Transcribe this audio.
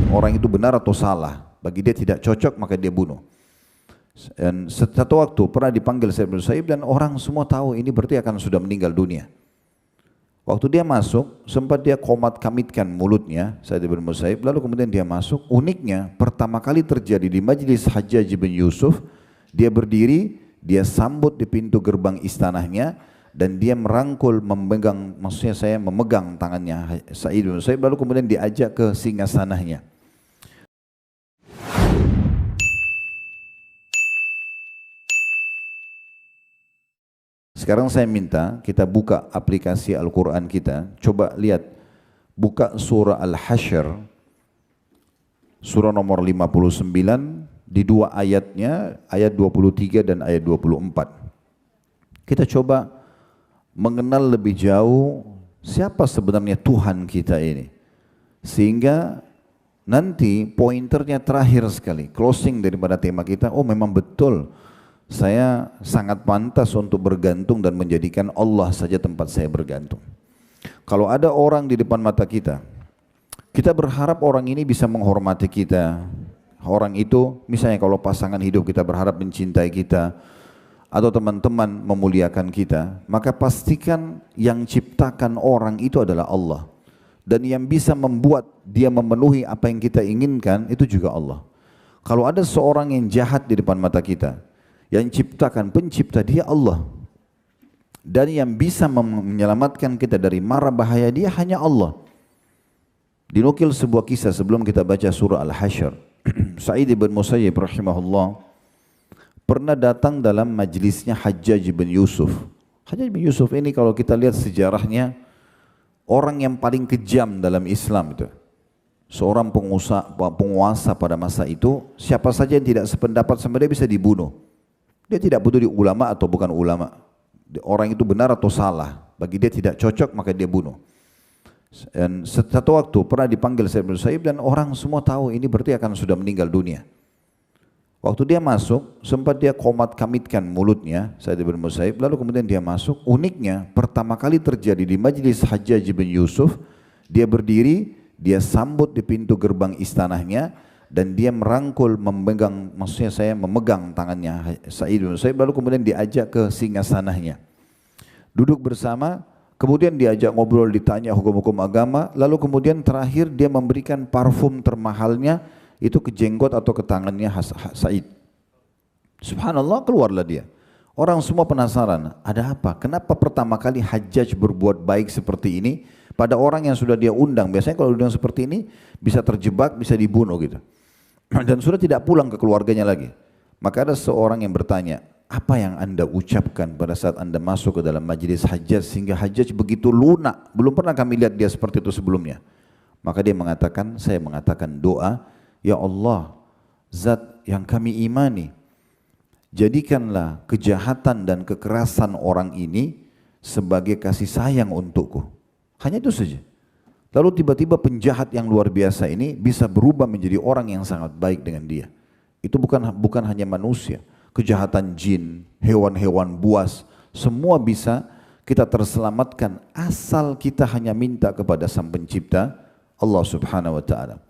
orang itu benar atau salah. Bagi dia tidak cocok maka dia bunuh. Dan satu waktu pernah dipanggil Sa'id bin Musayyib dan orang semua tahu ini berarti akan sudah meninggal dunia. Waktu dia masuk, sempat dia komat-kamitkan mulutnya, Sa'id bin Musayyib, lalu kemudian dia masuk. Uniknya, pertama kali terjadi di majlis Hajjaj bin Yusuf, dia berdiri, dia sambut di pintu gerbang istanahnya, dan dia merangkul, memegang, maksudnya saya memegang tangannya Sa'id bin Musayyib, lalu kemudian diajak ke singgasananya. Sekarang saya minta kita buka aplikasi Al-Quran kita, coba lihat, buka surah Al-Hasyr, surah nomor 59, di dua ayatnya, ayat 23 dan ayat 24. Kita coba mengenal lebih jauh siapa sebenarnya Tuhan kita ini. Sehingga nanti pointernya terakhir sekali, closing daripada tema kita, oh memang betul, saya sangat pantas untuk bergantung dan menjadikan Allah saja tempat saya bergantung. Kalau ada orang di depan mata kita, kita berharap orang ini bisa menghormati kita. Orang itu, misalnya kalau pasangan hidup kita berharap mencintai kita, atau teman-teman memuliakan kita, maka pastikan yang ciptakan orang itu adalah Allah. Dan yang bisa membuat dia memenuhi apa yang kita inginkan, itu juga Allah. Kalau ada seorang yang jahat di depan mata kita, yang ciptakan pencipta dia Allah, dan yang bisa menyelamatkan kita dari mara bahaya dia hanya Allah. Dinukil sebuah kisah sebelum kita baca surah Al-Hasyr. Sa'id bin Musayyib rahimahullah pernah datang dalam majlisnya Hajjaj bin Yusuf. Hajjaj bin Yusuf ini kalau kita lihat sejarahnya, orang yang paling kejam dalam Islam itu. Seorang penguasa pada masa itu, siapa saja yang tidak sependapat sama dia bisa dibunuh. Dia tidak peduli ulama atau bukan ulama. Orang itu benar atau salah. Bagi dia tidak cocok maka dia bunuh. Dan satu waktu pernah dipanggil Sa'id bin Musayyib dan orang semua tahu ini berarti akan sudah meninggal dunia. Waktu dia masuk, sempat dia komat-kamitkan mulutnya, Sa'id bin Musayyib, lalu kemudian dia masuk. Uniknya, pertama kali terjadi di majlis Hajjaj bin Yusuf, dia berdiri, dia sambut di pintu gerbang istanahnya, dan dia merangkul, memegang, maksudnya saya memegang tangannya Sa'id bin Musayyib, lalu kemudian diajak ke singgasananya. Duduk bersama, kemudian diajak ngobrol, ditanya hukum-hukum agama, lalu kemudian terakhir dia memberikan parfum termahalnya, itu ke jenggot atau ke tangannya Sa'id. Subhanallah, keluarlah dia. Orang semua penasaran, ada apa? Kenapa pertama kali Hajjaj berbuat baik seperti ini pada orang yang sudah dia undang? Biasanya kalau undang seperti ini bisa terjebak, bisa dibunuh gitu. Dan sudah tidak pulang ke keluarganya lagi. Maka ada seorang yang bertanya, apa yang anda ucapkan pada saat anda masuk ke dalam majlis Hajjaj sehingga Hajjaj begitu lunak? Belum pernah kami lihat dia seperti itu sebelumnya. Maka dia mengatakan, saya mengatakan doa, ya Allah, zat yang kami imani, jadikanlah kejahatan dan kekerasan orang ini sebagai kasih sayang untukku. Hanya itu saja. Lalu tiba-tiba penjahat yang luar biasa ini bisa berubah menjadi orang yang sangat baik dengan dia. Itu bukan hanya manusia, kejahatan jin, hewan-hewan buas, semua bisa kita terselamatkan asal kita hanya minta kepada Sang Pencipta Allah Subhanahu wa taala.